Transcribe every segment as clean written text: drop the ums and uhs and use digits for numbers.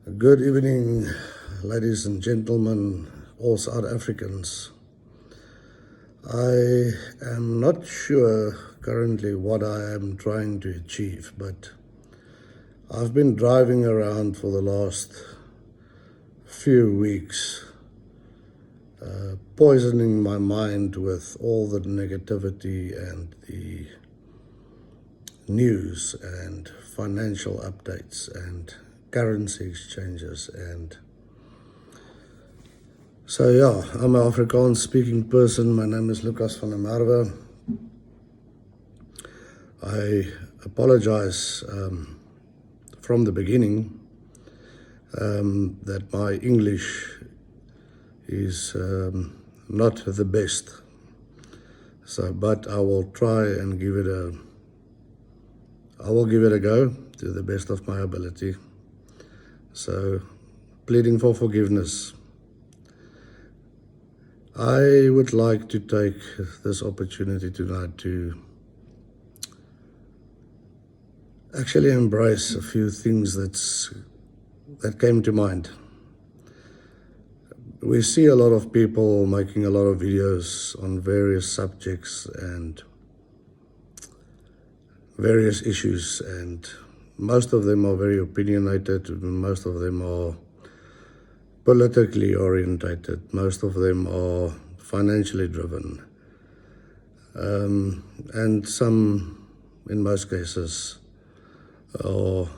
Good evening, ladies and gentlemen, all South Africans. I am not sure currently what I am trying to achieve, but I've been driving around for the last few weeks, poisoning my mind with all the negativity and the news and financial updates and currency exchanges. And so I'm an Afrikaans speaking person. My name is Lucas van der Merwe. I apologize from the beginning that my English is not the best. But I will try and give it a go to the best of my ability. So, pleading for forgiveness. I would like to take this opportunity tonight to actually embrace a few things that came to mind. We see a lot of people making a lot of videos on various subjects and various issues, and most of them are very opinionated, most of them are politically orientated, most of them are financially driven, and some, in most cases, are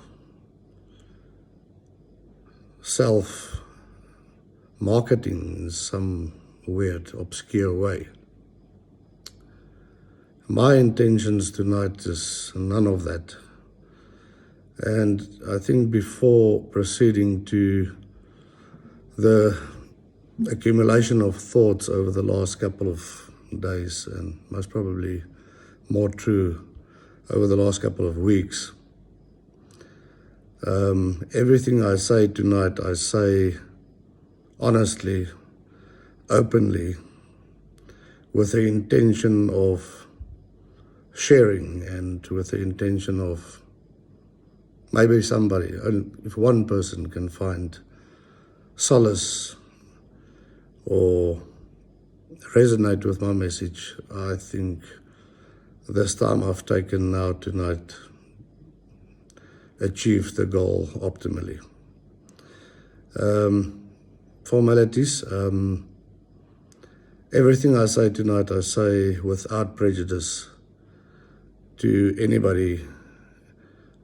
self-marketing in some weird, obscure way. My intentions tonight is none of that. And I think before proceeding to the accumulation of thoughts over the last couple of days, and most probably more true over the last couple of weeks, everything I say tonight, I say honestly, openly, with the intention of sharing and with the intention of maybe somebody, if one person can find solace or resonate with my message, I think this time I've taken now tonight achieved the goal optimally. Formalities. Everything I say tonight, I say without prejudice to anybody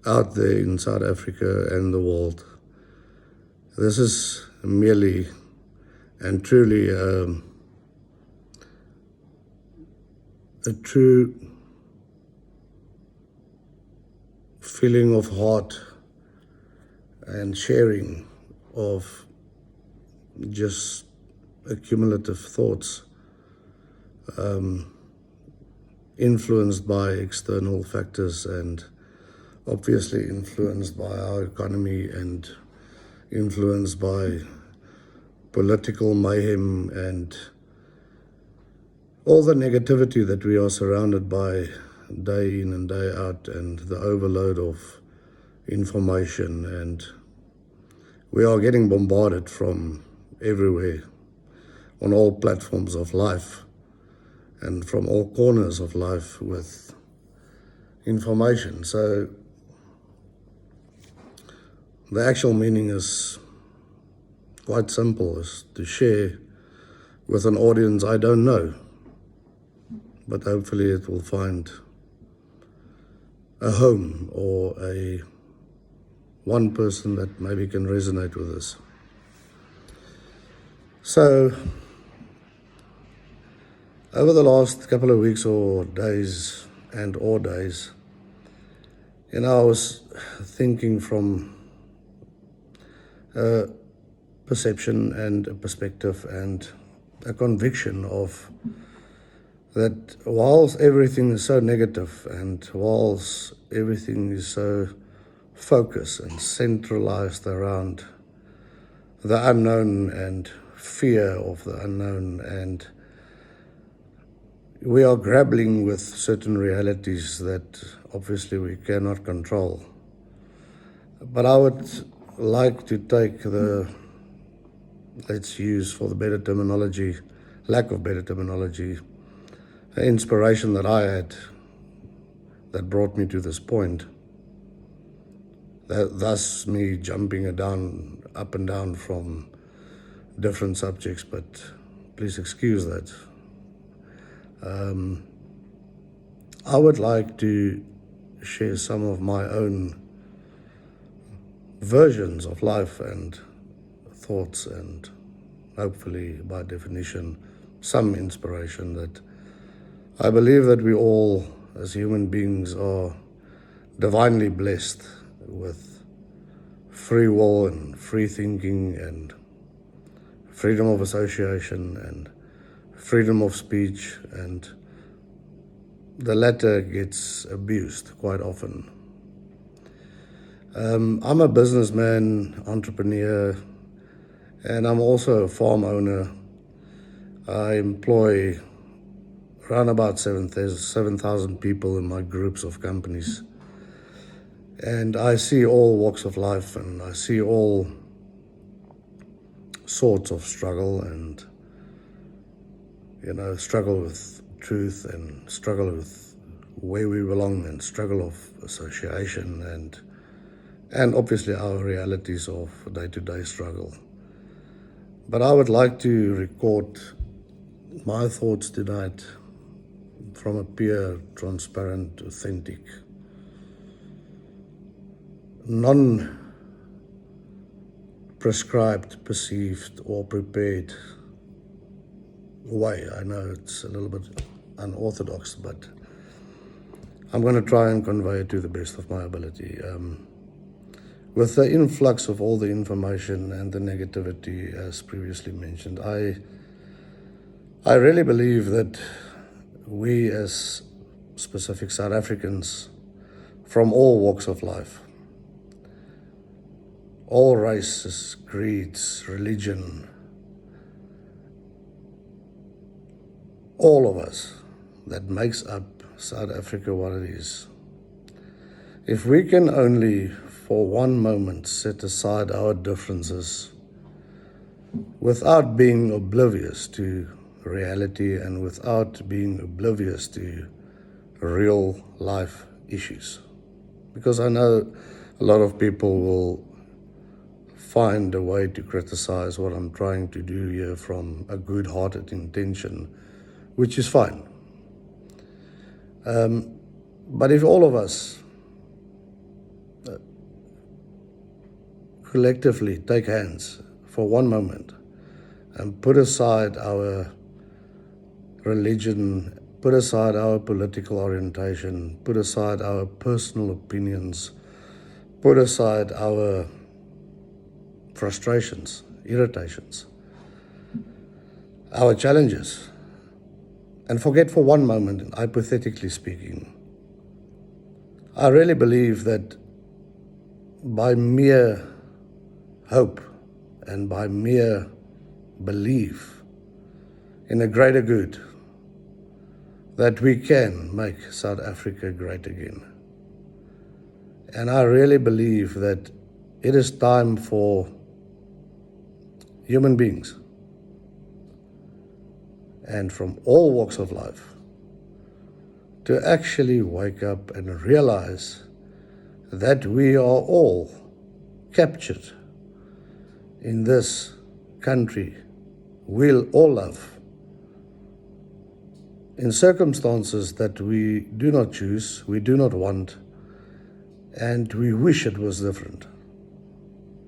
out there in South Africa and the world. This is merely and truly a true feeling of heart and sharing of just accumulative thoughts, influenced by external factors and obviously influenced by our economy and influenced by political mayhem and all the negativity that we are surrounded by day in and day out, and the overload of information, and we are getting bombarded from everywhere on all platforms of life and from all corners of life with information. So the actual meaning is quite simple, is to share with an audience I don't know, but hopefully it will find a home or one person that maybe can resonate with this. So over the last couple of weeks or days, I was thinking from a perception and a perspective and a conviction of that whilst everything is so negative and whilst everything is so focused and centralized around the unknown and fear of the unknown, and we are grappling with certain realities that obviously we cannot control. But I would like to take the, let's use for the better terminology, lack of better terminology, the inspiration that I had that brought me to this point, thus me jumping up and down from different subjects, but please excuse that. I would like to share some of my own versions of life and thoughts, and hopefully by definition some inspiration that I believe that we all as human beings are divinely blessed with free will and free thinking and freedom of association and freedom of speech, and the latter gets abused quite often. I'm a businessman, entrepreneur, and I'm also a farm owner. I employ around about 7,000 people in my groups of companies. And I see all walks of life, and I see all sorts of struggle, and struggle with truth, and struggle with where we belong, and struggle of association, and obviously our realities of day-to-day struggle. But I would like to record my thoughts tonight from a pure, transparent, authentic, non-prescribed, perceived, or prepared way. I know it's a little bit unorthodox, but I'm going to try and convey it to the best of my ability. With the influx of all the information and the negativity, as previously mentioned, I really believe that we as specific South Africans from all walks of life, all races, creeds, religion, all of us that makes up South Africa what it is, if we can only for one moment set aside our differences without being oblivious to reality and without being oblivious to real life issues. Because I know a lot of people will find a way to criticize what I'm trying to do here from a good-hearted intention, which is fine. But if all of us collectively take hands for one moment and put aside our religion, put aside our political orientation, put aside our personal opinions, put aside our frustrations, irritations, our challenges, and forget for one moment, hypothetically speaking, I really believe that by mere hope and by mere belief in a greater good, that we can make South Africa great again. And I really believe that it is time for human beings and from all walks of life to actually wake up and realize that we are all captured in this country we all love, in circumstances that we do not choose, we do not want, and we wish it was different.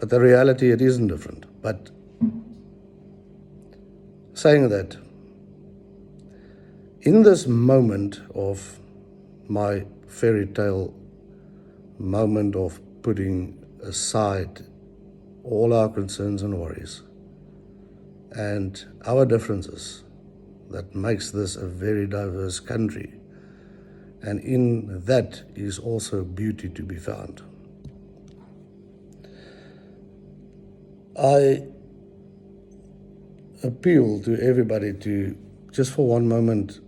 But the reality, it isn't different. But saying that, in this moment of my fairy tale moment of putting aside all our concerns and worries and our differences that makes this a very diverse country, and in that is also beauty to be found. I appeal to everybody to just for one moment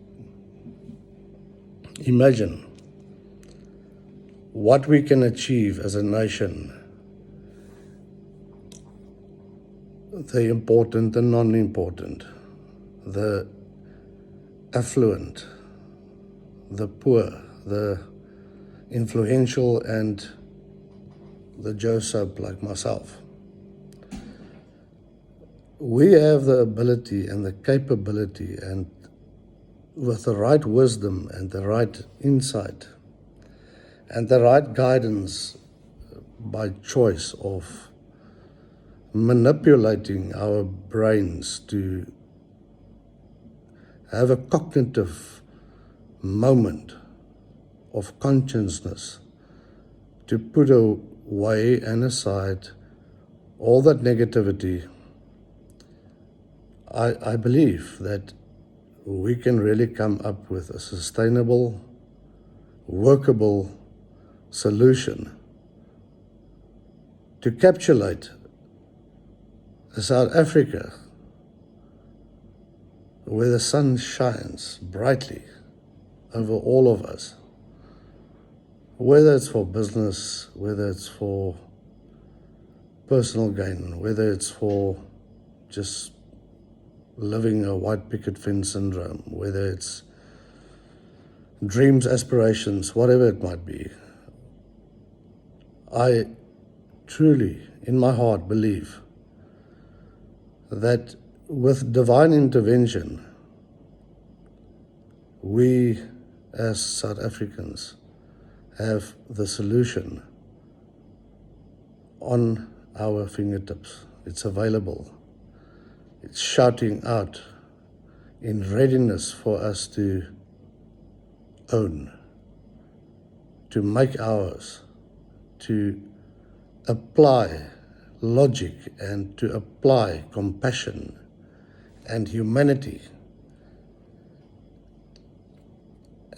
imagine what we can achieve as a nation the important and non-important, the affluent, the poor, the influential, and the Joe Soap like myself. We have the ability and the capability, and with the right wisdom and the right insight and the right guidance by choice of manipulating our brains to have a cognitive moment of consciousness, to put away and aside all that negativity, I believe that we can really come up with a sustainable, workable solution to capsulate South Africa, where the sun shines brightly over all of us, whether it's for business, whether it's for personal gain, whether it's for just living a white picket fence syndrome, whether it's dreams, aspirations, whatever it might be. I truly, in my heart, believe that with divine intervention, we as South Africans have the solution on our fingertips. It's available. It's shouting out in readiness for us to own, to make ours, to apply logic and to apply compassion and humanity,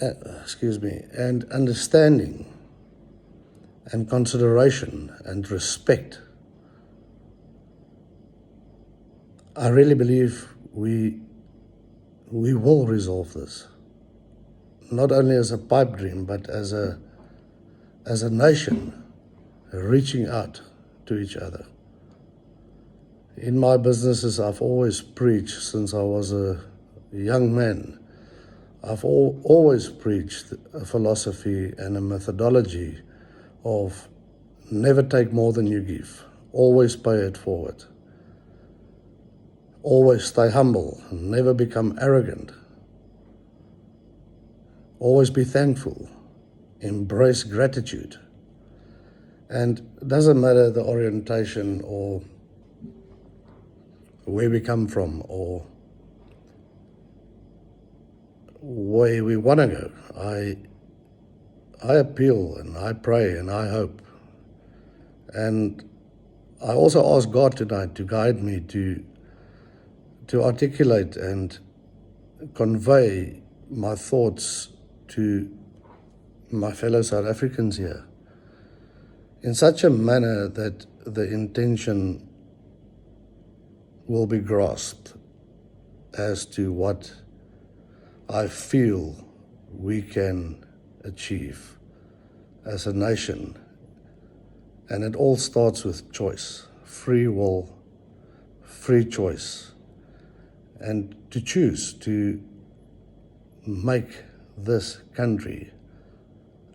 and understanding and consideration and respect. I really believe we will resolve this, not only as a pipe dream, but as a nation reaching out to each other. In my businesses, I've always preached, since I was a young man, I've always preached a philosophy and a methodology of never take more than you give, always pay it forward, always stay humble, never become arrogant, always be thankful, embrace gratitude. And it doesn't matter the orientation or where we come from or where we want to go. I appeal and I pray and I hope. And I also ask God tonight to guide me to articulate and convey my thoughts to my fellow South Africans here in such a manner that the intention will be grasped as to what I feel we can achieve as a nation. And it all starts with choice, free will, free choice, and to choose to make this country,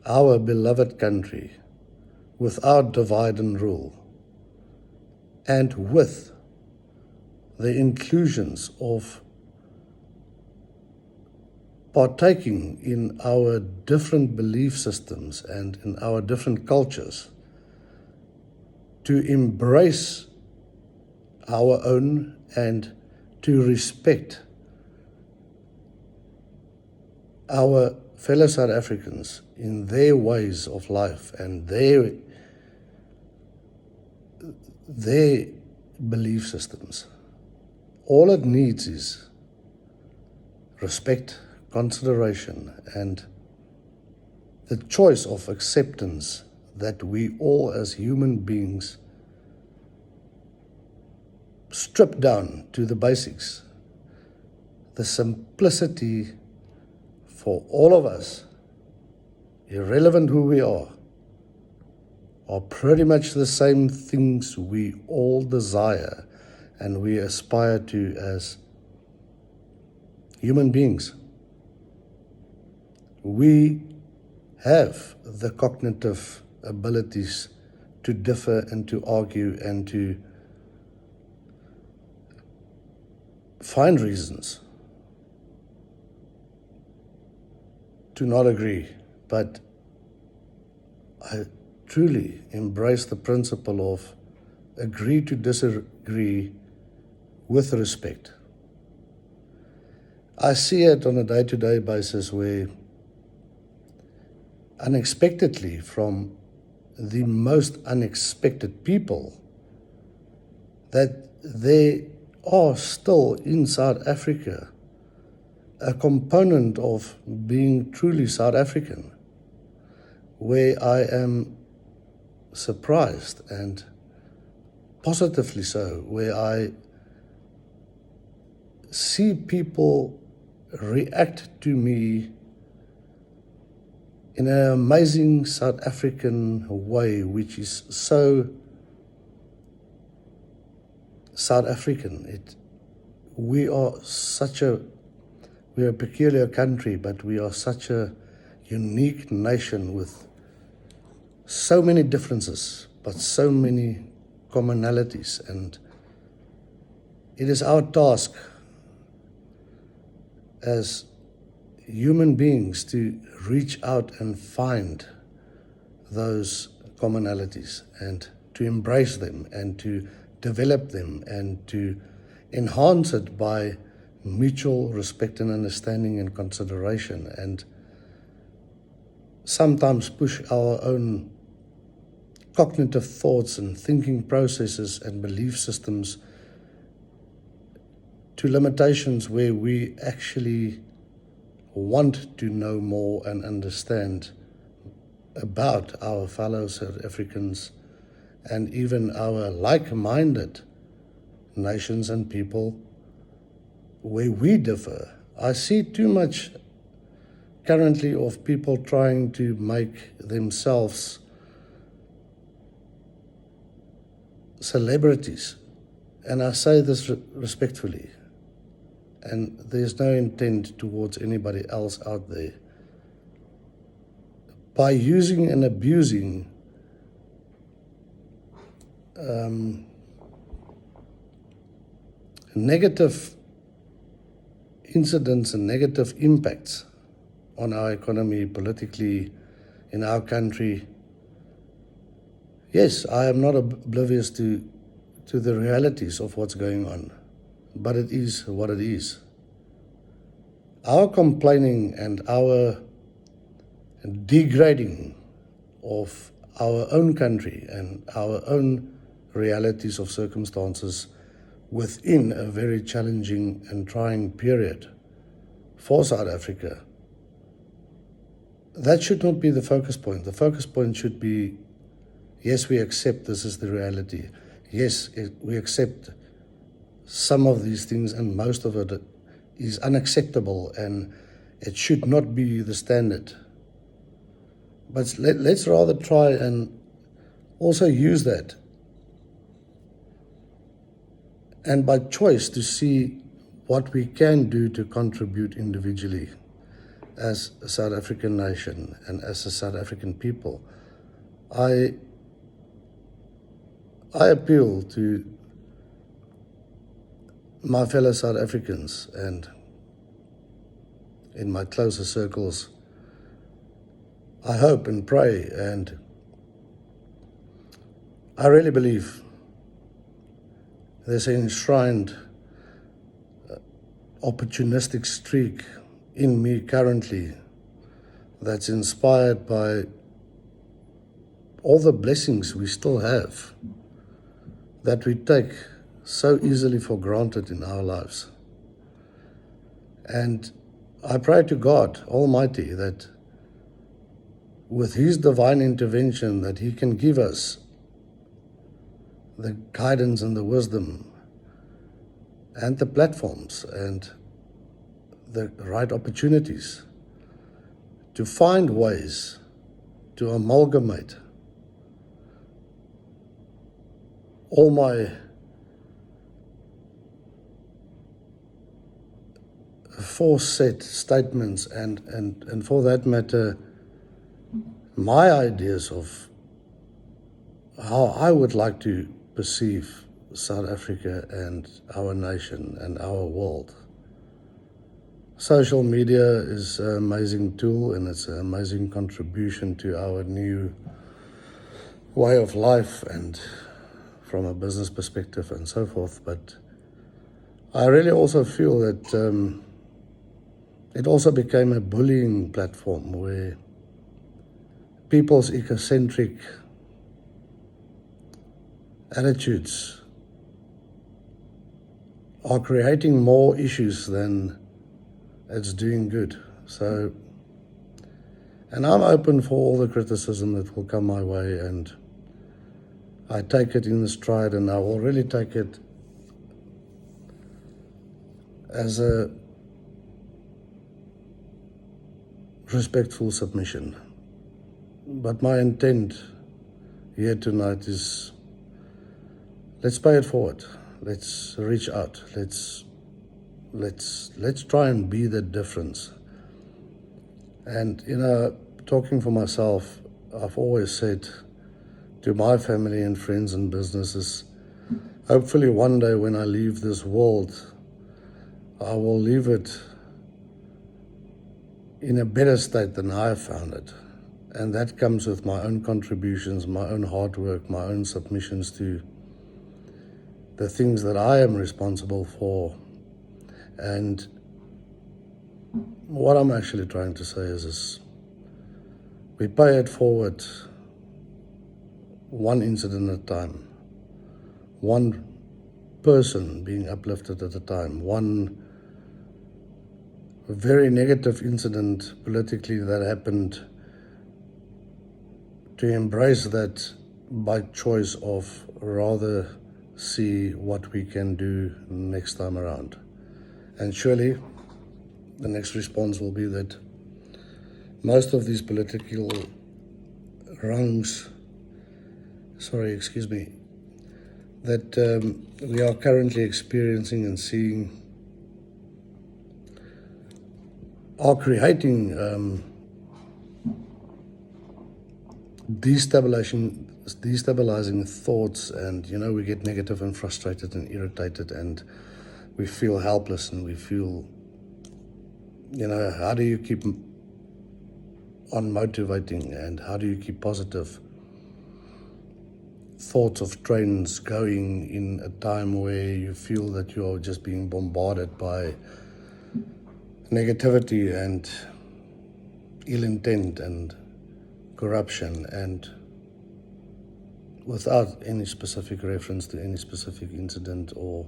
our beloved country, without divide and rule, and with the inclusions of partaking in our different belief systems and in our different cultures, to embrace our own and to respect our fellow South Africans in their ways of life and their belief systems. All it needs is respect, consideration, and the choice of acceptance that we all as human beings strip down to the basics. The simplicity for all of us, irrelevant who we are pretty much the same things we all desire and we aspire to as human beings. We have the cognitive abilities to differ and to argue and to find reasons to not agree, but I truly embrace the principle of agree to disagree with respect. I see it on a day-to-day basis where unexpectedly, from the most unexpected people, that there are still in South Africa a component of being truly South African, where I am surprised, and positively so, where I see people react to me in an amazing South African way, which is so South African. We're a peculiar country, but we are such a unique nation with so many differences, but so many commonalities. And it is our task as human beings to reach out and find those commonalities and to embrace them and to develop them and to enhance it by mutual respect and understanding and consideration, and sometimes push our own cognitive thoughts and thinking processes and belief systems to limitations where we actually want to know more and understand about our fellow South Africans and even our like-minded nations and people where we differ. I see too much currently of people trying to make themselves celebrities, and I say this respectfully, and there's no intent towards anybody else out there. By using and abusing negative incidents and negative impacts on our economy, politically, in our country. Yes, I am not oblivious to the realities of what's going on, but it is what it is. Our complaining and our degrading of our own country and our own realities of circumstances within a very challenging and trying period for South Africa, that should not be the focus point. The focus point should be, yes, we accept this is the reality. Yes, we accept some of these things, and most of it is unacceptable and it should not be the standard. But let's rather try and also use that, and by choice, to see what we can do to contribute individually as a South African nation and as a South African people. I appeal to my fellow South Africans and in my closer circles. I hope and pray, and I really believe there's an enshrined opportunistic streak in me currently that's inspired by all the blessings we still have that we take so easily for granted in our lives. And I pray to God Almighty that with His divine intervention, that He can give us the guidance and the wisdom and the platforms and the right opportunities to find ways to amalgamate all my foreset statements and for that matter, my ideas of how I would like to perceive South Africa and our nation and our world. Social media is an amazing tool and it's an amazing contribution to our new way of life and from a business perspective and so forth. But I really also feel that it also became a bullying platform where people's egocentric attitudes are creating more issues than it's doing good. So, and I'm open for all the criticism that will come my way, and I take it in stride, and I will really take it as a respectful submission. But my intent here tonight is, let's pay it forward. Let's reach out. Let's try and be the difference. And talking for myself, I've always said to my family and friends and businesses, hopefully one day when I leave this world, I will leave it in a better state than I found it. And that comes with my own contributions, my own hard work, my own submissions to the things that I am responsible for. And what I'm actually trying to say is this: we pay it forward one incident at a time, one person being uplifted at a time, one very negative incident politically that happened, to embrace that by choice of rather see what we can do next time around. And surely the next response will be that most of these political wrongs, that we are currently experiencing and seeing are creating destabilizing thoughts, and we get negative and frustrated and irritated, and we feel helpless, and we feel, how do you keep on motivating, and how do you keep positive thoughts of trains going in a time where you feel that you're just being bombarded by negativity and ill intent and corruption, and without any specific reference to any specific incident or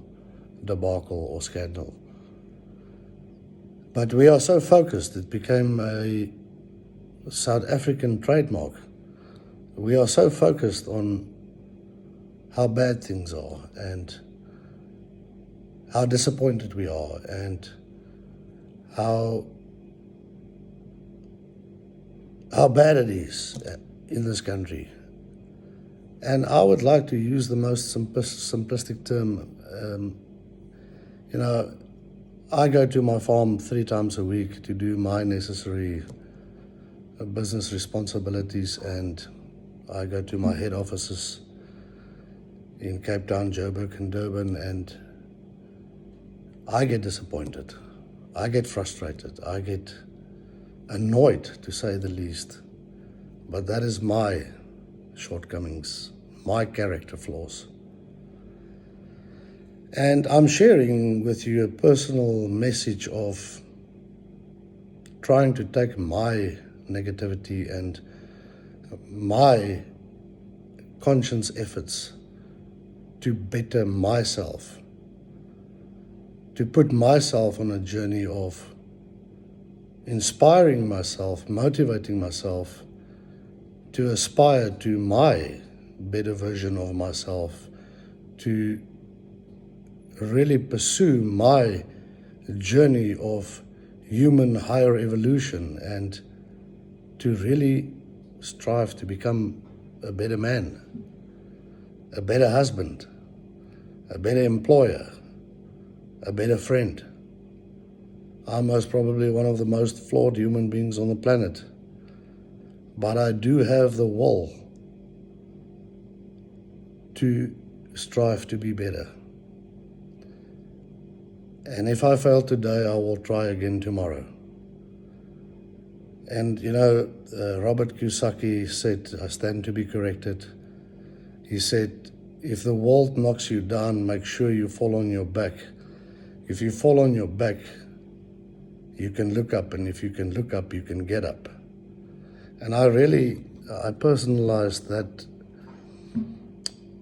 debacle or scandal. But we are so focused, it became a South African trademark. We are so focused on how bad things are and how disappointed we are and how bad it is in this country. And I would like to use the most simplistic term. I go to my farm 3 times a week to do my necessary business responsibilities, and I go to my head offices in Cape Town, Joburg and Durban, and I get disappointed. I get frustrated. I get annoyed, to say the least. But that is my shortcomings, my character flaws. And I'm sharing with you a personal message of trying to take my negativity and my conscious efforts to better myself, to put myself on a journey of inspiring myself, motivating myself to aspire to my better version of myself, to really pursue my journey of human higher evolution, and to really strive to become a better man, a better husband, a better employer, a better friend. I'm most probably one of the most flawed human beings on the planet. But I do have the will to strive to be better. And if I fail today, I will try again tomorrow. And Robert Kiyosaki said, I stand to be corrected. He said, if the world knocks you down, make sure you fall on your back. If you fall on your back, you can look up, and if you can look up, you can get up. And I personalized that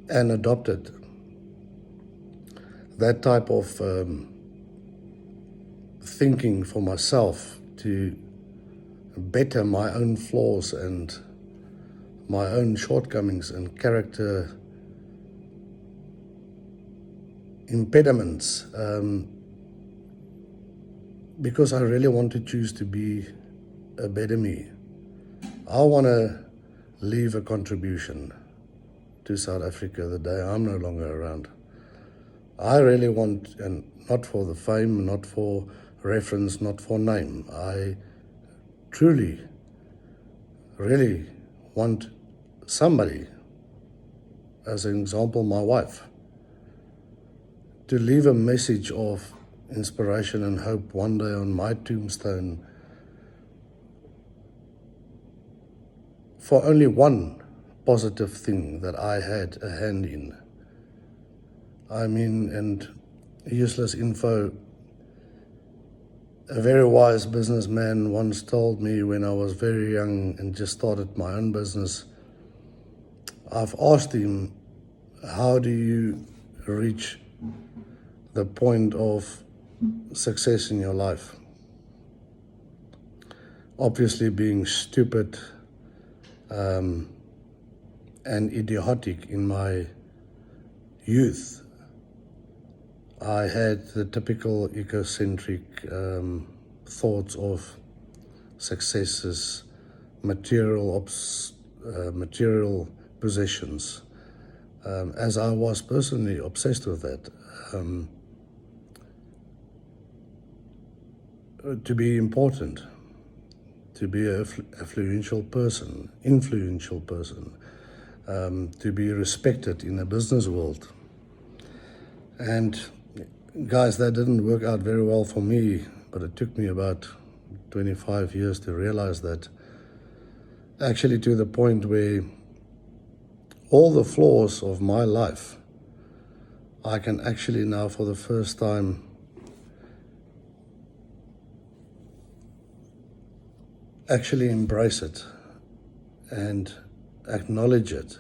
and adopted that type of thinking for myself to better my own flaws and my own shortcomings and character impediments, because I really want to choose to be a better me. I want to leave a contribution to South Africa the day I'm no longer around. I really want, and not for the fame, not for reference, not for name. I truly, really want somebody, as an example, my wife, to leave a message of inspiration and hope one day on my tombstone for only one positive thing that I had a hand in. And useless info, a very wise businessman once told me when I was very young and just started my own business, I've asked him, how do you reach the point of success in your life? Obviously being stupid and idiotic in my youth. I had the typical egocentric thoughts of successes, material possessions, as I was personally obsessed with that. To be important, to be an influential person, to be respected in the business world. And guys, that didn't work out very well for me, but it took me about 25 years to realize that, actually to the point where all the flaws of my life, I can actually now for the first time actually embrace it and acknowledge it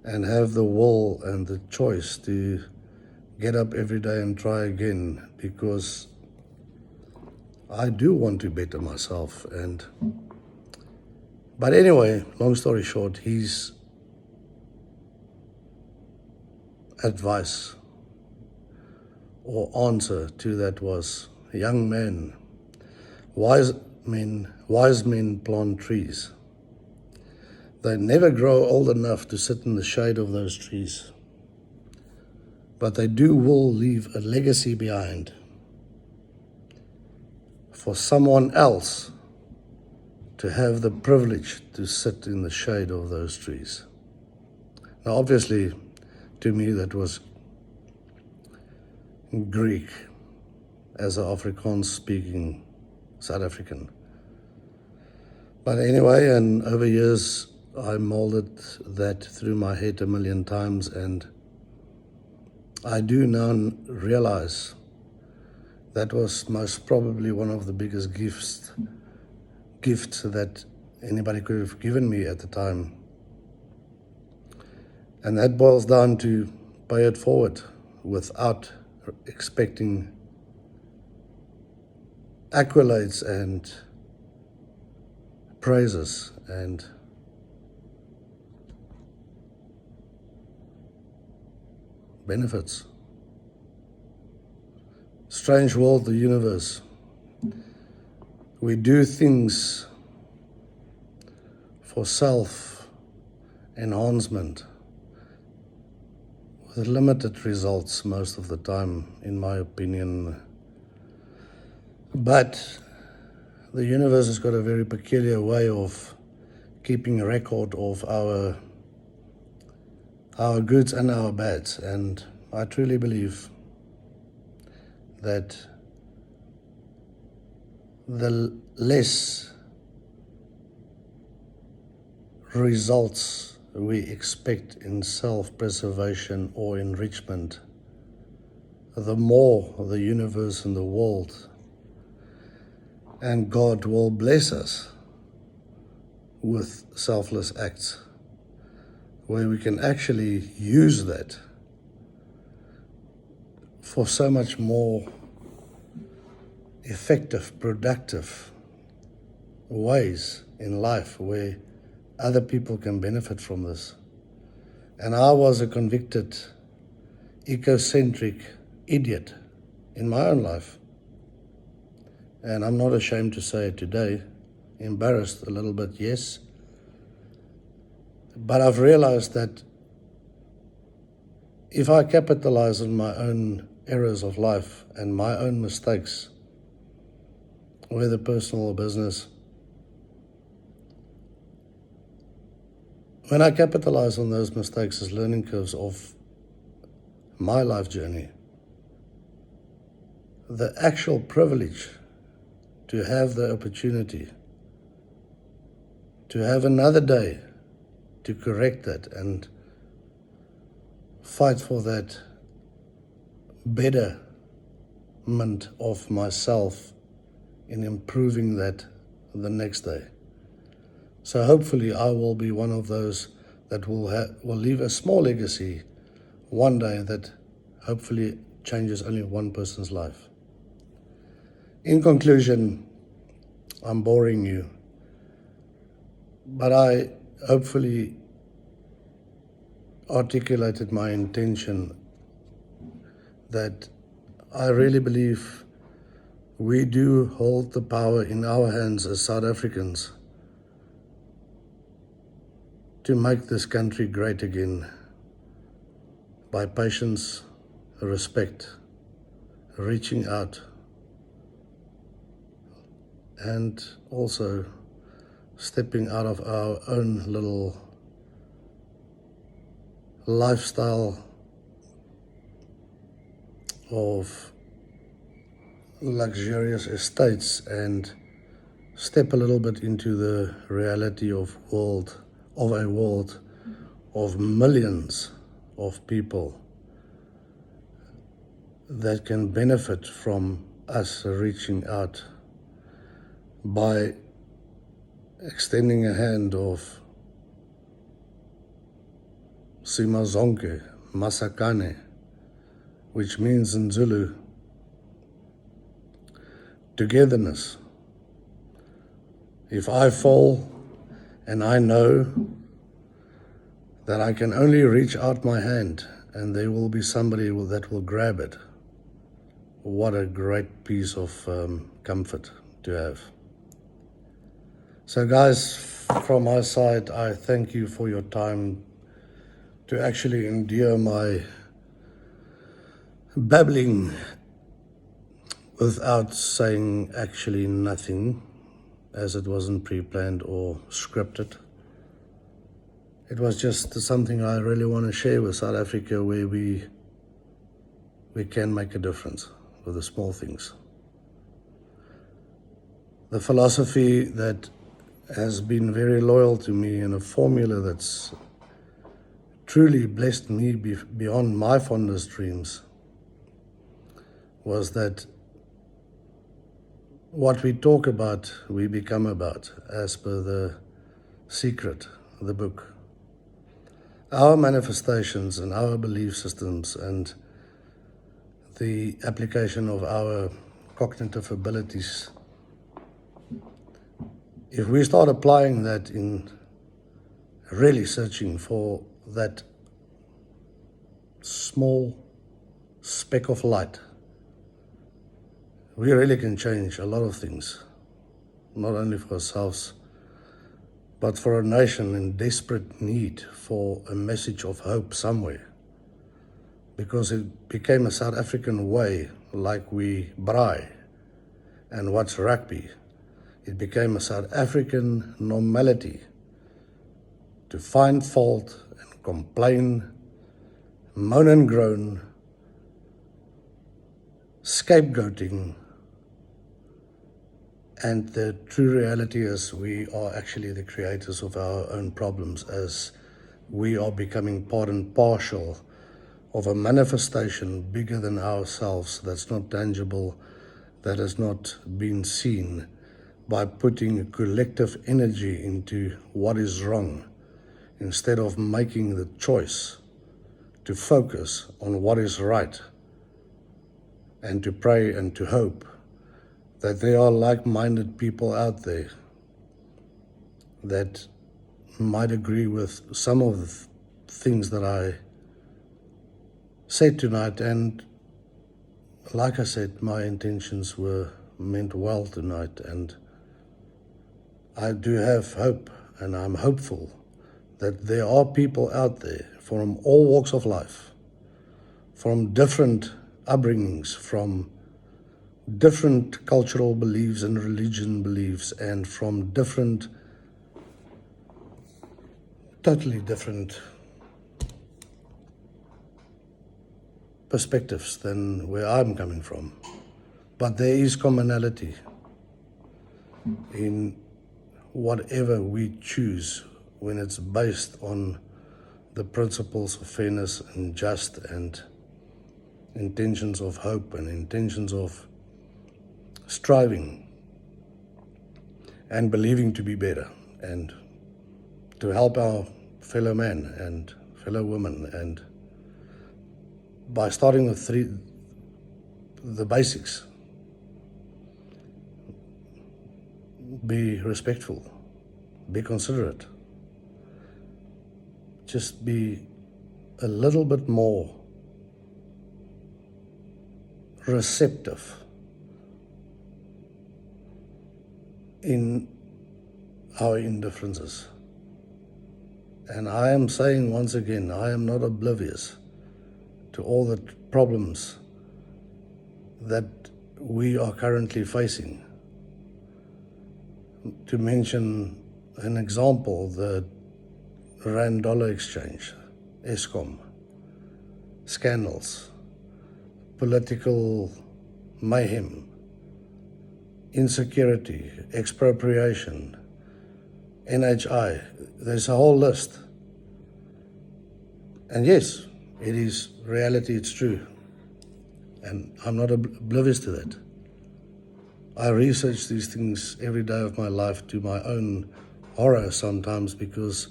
and have the will and the choice to get up every day and try again, because I do want to better myself. But anyway, long story short, his advice or answer to that was, young man, wise men plant trees. They never grow old enough to sit in the shade of those trees, but they will leave a legacy behind for someone else to have the privilege to sit in the shade of those trees. Now, obviously, to me, that was Greek as an Afrikaans-speaking South African. But anyway, and over years, I molded that through my head a million times, and I do now realize that was most probably one of the biggest gifts that anybody could have given me at the time. And that boils down to pay it forward without expecting accolades and praises and benefits. Strange world, the universe. We do things for self-enhancement with limited results most of the time, in my opinion. But the universe has got a very peculiar way of keeping a record of our goods and our bads. And I truly believe that the less results we expect in self-preservation or enrichment, the more the universe and the world and God will bless us with selfless acts, where we can actually use that for so much more effective, productive ways in life where other people can benefit from this. And I was a convicted, ecocentric idiot in my own life. And I'm not ashamed to say it today, embarrassed a little bit, yes. But I've realized that if I capitalize on my own errors of life and my own mistakes, whether personal or business, when I capitalize on those mistakes as learning curves of my life journey, the actual privilege to have the opportunity to have another day to correct that and fight for that betterment of myself in improving that the next day. So hopefully I will be one of those that will leave a small legacy one day that hopefully changes only one person's life. In conclusion, I'm boring you, but I hopefully articulated my intention that I really believe we do hold the power in our hands as South Africans to make this country great again by patience, respect, reaching out, and also stepping out of our own little lifestyle of luxurious estates and step a little bit into the reality of a world of millions of people that can benefit from us reaching out by extending a hand of Simazonke, Masakane, which means in Zulu, togetherness. If I fall and I know that I can only reach out my hand and there will be somebody that will grab it, what a great piece of comfort to have. So guys, from my side, I thank you for your time to actually endure my babbling without saying actually nothing, as it wasn't pre-planned or scripted. It was just something I really want to share with South Africa, where we can make a difference with the small things. The philosophy that has been very loyal to me and a formula that's truly blessed me beyond my fondest dreams was that what we talk about, we become about, as per the secret, the book. Our manifestations and our belief systems and the application of our cognitive abilities, if we start applying that in really searching for that small speck of light, we really can change a lot of things, not only for ourselves, but for a nation in desperate need for a message of hope somewhere. Because it became a South African way, like we braai, and what's rugby. It became a South African normality to find fault and complain, moan and groan, scapegoating, and the true reality is we are actually the creators of our own problems, as we are becoming part and parcel of a manifestation bigger than ourselves, that's not tangible, that has not been seen, by putting collective energy into what is wrong instead of making the choice to focus on what is right and to pray and to hope that there are like-minded people out there that might agree with some of the things that I said tonight. And like I said, my intentions were meant well tonight, and I do have hope, and I'm hopeful that there are people out there from all walks of life, from different upbringings, from different cultural beliefs and religion beliefs, and from totally different perspectives than where I'm coming from. But there is commonality in whatever we choose when it's based on the principles of fairness and just and intentions of hope and intentions of striving and believing to be better and to help our fellow man and fellow women, and by starting with the basics. Be respectful, be considerate, just be a little bit more receptive in our indifferences. And I am saying once again, I am not oblivious to all the problems that we are currently facing. To mention an example, the Rand-dollar exchange, Eskom, scandals, political mayhem, insecurity, expropriation, NHI, there's a whole list. And yes, it is reality, it's true. And I'm not oblivious to that. I research these things every day of my life to my own horror sometimes, because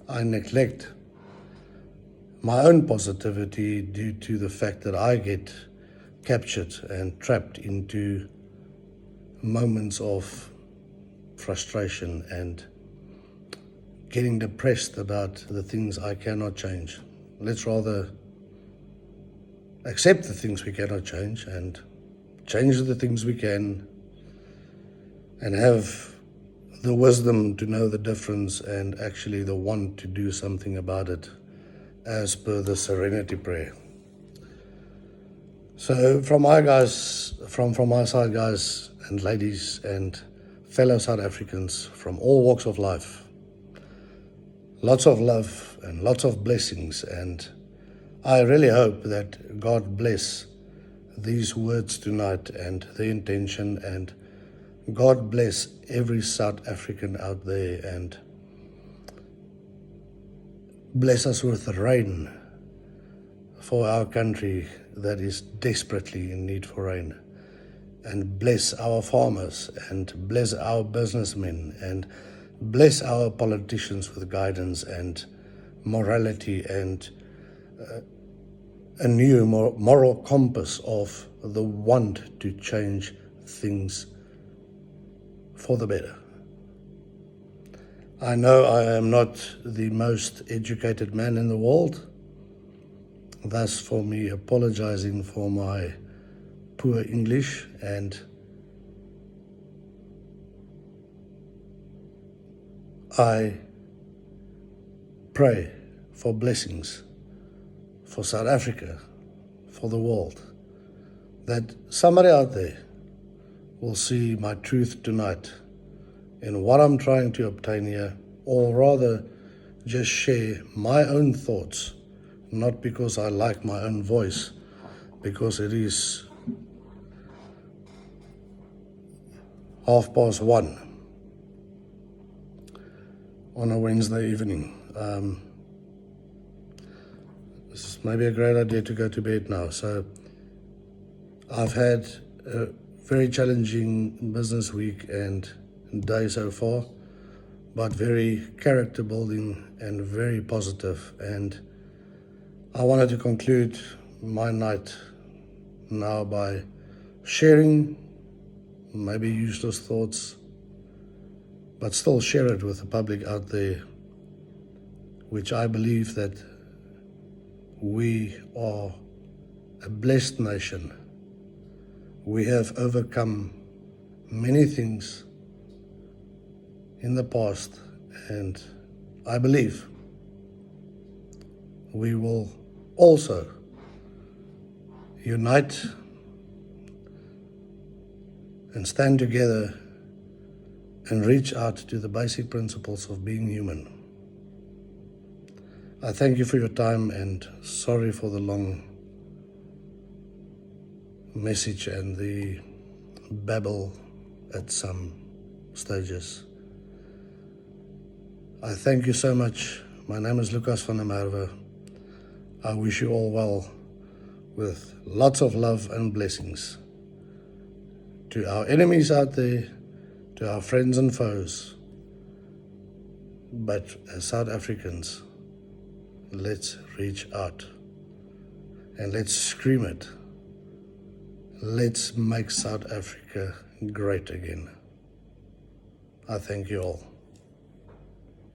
I neglect my own positivity due to the fact that I get captured and trapped into moments of frustration and getting depressed about the things I cannot change. Let's rather accept the things we cannot change and change the things we can, and have the wisdom to know the difference and actually the want to do something about it, as per the Serenity Prayer. So from my side, guys and ladies and fellow South Africans from all walks of life, lots of love and lots of blessings, and I really hope that God bless these words tonight and the intention, and God bless every South African out there, and bless us with rain for our country that is desperately in need for rain, and bless our farmers, and bless our businessmen, and bless our politicians with guidance and morality and a new moral compass of the want to change things for the better. I know I am not the most educated man in the world, thus for me apologizing for my poor English, and I pray for blessings for South Africa, for the world, that somebody out there will see my truth tonight in what I'm trying to obtain here, or rather just share my own thoughts, not because I like my own voice, because it is 1:30 on a Wednesday evening. This is maybe a great idea to go to bed now. So I've had a very challenging business week and day so far, but very character building and very positive. And I wanted to conclude my night now by sharing maybe useless thoughts, but still share it with the public out there, which I believe that we are a blessed nation. We have overcome many things in the past, and I believe we will also unite and stand together and reach out to the basic principles of being human. I thank you for your time, and sorry for the long message and the babble at some stages. I thank you so much. My name is Lucas van der Merwe. I wish you all well, with lots of love and blessings. To our enemies out there, to our friends and foes, but as South Africans, let's reach out and let's scream it. Let's make South Africa great again. I thank you all.